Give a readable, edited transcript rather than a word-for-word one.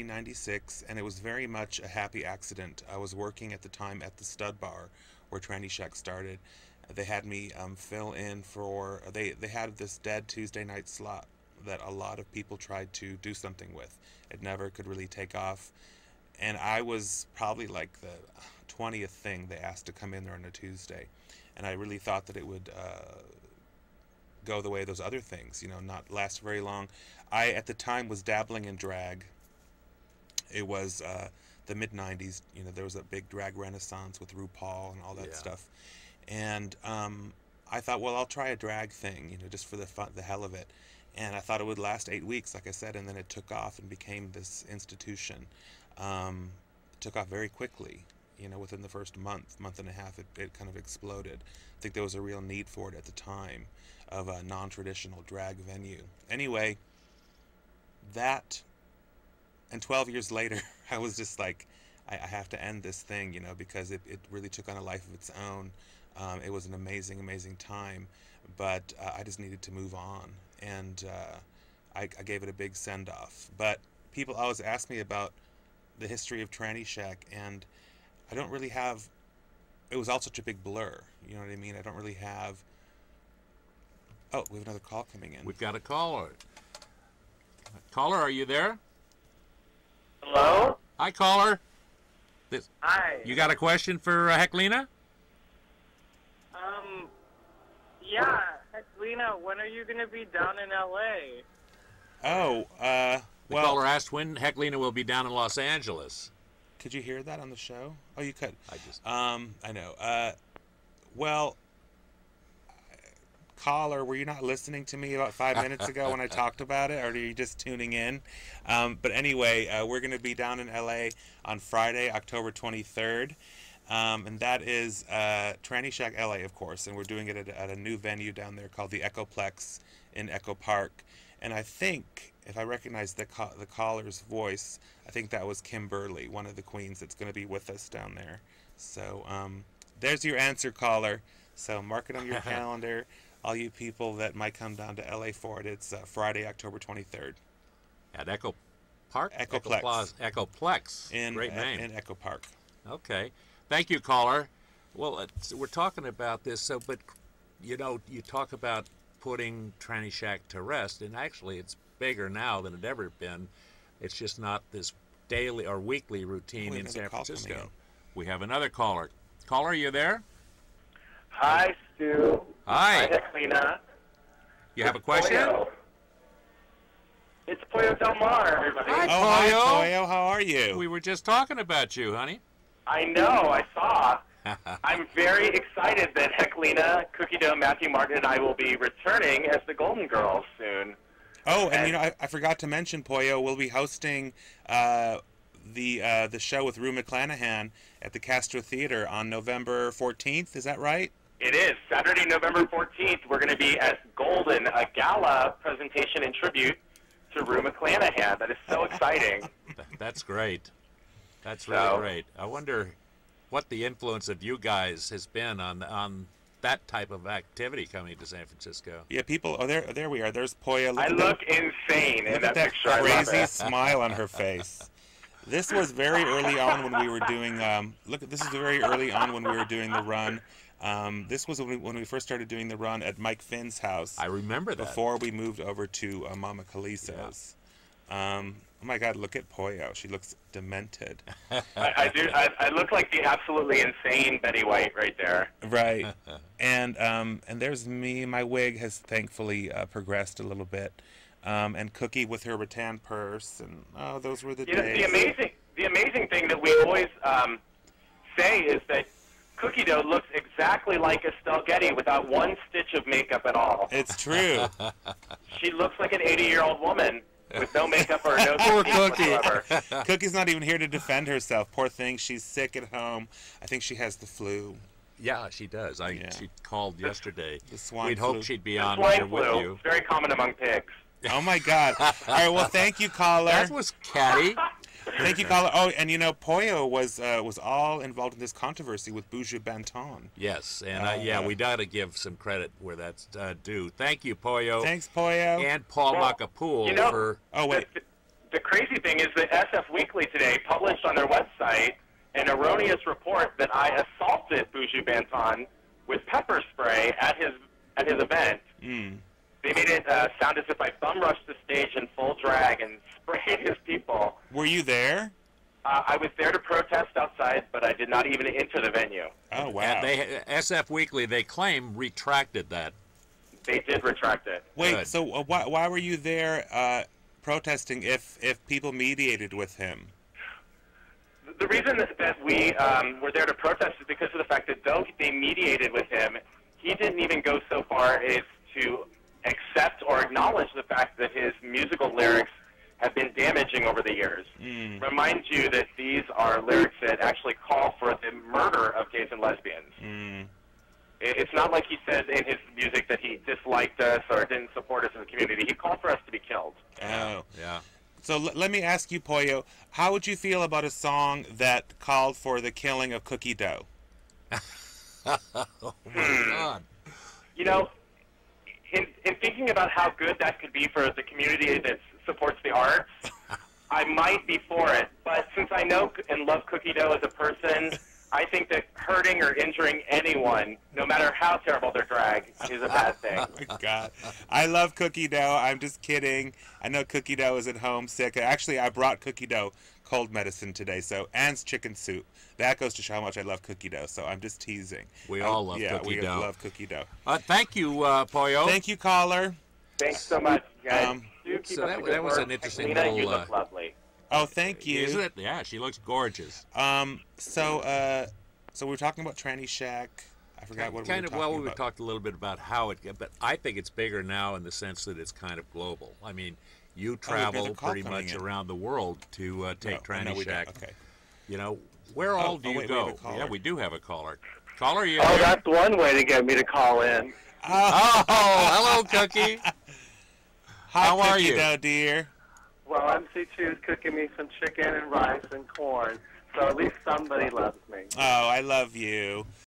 1996, and it was very much a happy accident. I was working at the time at the Stud Bar, where Tranny Shack started. They had me fill in for. They had this dead Tuesday night slot that a lot of people tried to do something with. It never could really take off, and I was probably like the 20th thing they asked to come in there on a Tuesday, and I really thought that it would go the way of those other things, not last very long. I at the time was dabbling in drag. It was the mid '90s. There was a big drag renaissance with RuPaul and all that stuff, and I thought, well, I'll try a drag thing, just for the fun, the hell of it. And I thought it would last 8 weeks, like I said, and then it took off and became this institution. It took off very quickly. Within the first month and a half, it kind of exploded. I think there was a real need for it at the time of a non-traditional drag venue. Anyway, that, and 12 years later, I was just like, I have to end this thing, because it really took on a life of its own. It was an amazing, amazing time, but I just needed to move on, and I gave it a big send-off. But people always ask me about the history of Tranny Shack, and I don't really have, it was all such a big blur, you know what I mean? I don't really have, oh, we have another call coming in. We've got a caller. Caller, are you there? Hello? Hi, caller. Hi. You got a question for Heklina? Yeah, Heklina, when are you going to be down in L.A.? Oh, The caller asked when Heklina will be down in Los Angeles. Could you hear that on the show? Oh, you could. I know. Well, caller, were you not listening to me about 5 minutes ago when I talked about it, or are you just tuning in? But anyway, we're going to be down in L.A. on Friday, October 23rd. And that is Tranny Shack LA, of course, and we're doing it at a new venue down there called the Echoplex in Echo Park. And I think, if I recognize the caller's voice, I think that was Kim Burley, one of the queens that's going to be with us down there. So there's your answer, caller. So mark it on your calendar. All you people that might come down to LA for it, it's Friday, October 23rd. At Echo Park? Echoplex. Echoplex. Great name. In Echo Park. Okay. Thank you, caller. Well, we're talking about this, but you talk about putting Tranny Shack to rest, and actually it's bigger now than it ever been. It's just not this daily or weekly routine in San Francisco. We have another caller. Caller, are you there? Hi, Stu. Hi. Hi, Heklina. You have a question? Pollo. It's Pollo Del Mar, everybody. Hi, Hi, Pollo. Pollo. How are you? We were just talking about you, honey. I know, I saw. I'm very excited that Heklina, Cookie Dough, Matthew Martin, and I will be returning as the Golden Girls soon. Oh, and I forgot to mention, Pollo, we'll be hosting the show with Rue McClanahan at the Castro Theater on November 14th. Is that right? It is. Saturday, November 14th, we're going to be at Golden, a gala presentation and tribute to Rue McClanahan. That is so exciting. That's great. That's really great. I wonder what the influence of you guys has been on that type of activity coming to San Francisco. Yeah, people. Oh, there we are. There's Pollo. I look insane in that picture. Look at that crazy smile on her face. This was very early on when we were doing. This is very early on when we were doing the run. This was when we first started doing the run at Mike Finn's house. I remember that. Before we moved over to Mama Caliso's. Yeah. Oh my God! Look at Pollo. She looks demented. I do. I look like the absolutely insane Betty White right there. Right. And there's me. My wig has thankfully progressed a little bit. And Cookie with her rattan purse, and those were the days. The amazing thing that we always say is that Cookie Dough looks exactly like Estelle Getty without one stitch of makeup at all. It's true. She looks like an 80-year-old woman with no makeup or no Poor Cookie. whatsoever. Cookie's not even here to defend herself. Poor thing. She's sick at home. I think she has the flu. Yeah, she does. She called yesterday. The swine We'd flu. hoped she'd be on swine here with flu. you. It's very common among pigs. Oh my God! All right, well, thank you, caller. That was catty. Thank you, caller. Oh, and Pollo was all involved in this controversy with Buju Banton. Yes, and we got to give some credit where that's due. Thank you, Pollo. Thanks, Pollo. And Paul Macapool for. Oh wait. the crazy thing is that SF Weekly today published on their website an erroneous report that I assaulted Buju Banton with pepper spray at his event. Mm. They made it sound as if I bum rushed the stage in full drag and sprayed his people. Were you there? I was there to protest outside, but I did not even enter the venue. Oh, wow. And SF Weekly, they claim, retracted that. They did retract it. Wait, Good. so why were you there protesting if people mediated with him? The reason that we were there to protest is because of the fact that though they mediated with him, he didn't even go so far as to accept or acknowledge the fact that his musical lyrics have been damaging over the years. Remind you that these are lyrics that actually call for the murder of gays and lesbians. It's not like he said in his music that he disliked us or didn't support us as a community. He called for us to be killed. Oh. Yeah. So let me ask you, Pollo, how would you feel about a song that called for the killing of Cookie Dough? Oh, my God. You know, in thinking about how good that could be for the community that supports the arts, I might be for it. But since I know and love Cookie Dough as a person, I think that hurting or injuring anyone, no matter how terrible their drag, is a bad thing. Oh, my God. I love Cookie Dough. I'm just kidding. I know Cookie Dough is at home sick. Actually, I brought Cookie Dough cold medicine today, and chicken soup. That goes to show how much I love Cookie Dough, so I'm just teasing. We all love Cookie Dough. Yeah, we love Cookie Dough. Thank you, Pollo. Thank you, caller. Thanks so much, guys. Do keep so up that- the good that was work. an interesting Heklina, little, you look lovely. Oh, thank you. Isn't it? Yeah, she looks gorgeous. So we were talking about Tranny Shack. I forgot what we were talking we about. talked a little bit about how it, but I think it's bigger now in the sense that it's kind of global. I mean, you travel another call pretty coming much in. around the world to take No, Tranny we don't. Shack. Okay. You know, where all do you wait, we have go? a caller. Yeah, we do have a caller. Caller, you Oh, there? that's one way to get me to call in. Oh, hello, Cookie. Hi, How are Cookie you? Dough, dear. Well, MC2 is cooking me some chicken and rice and corn, so at least somebody loves me. Oh, I love you.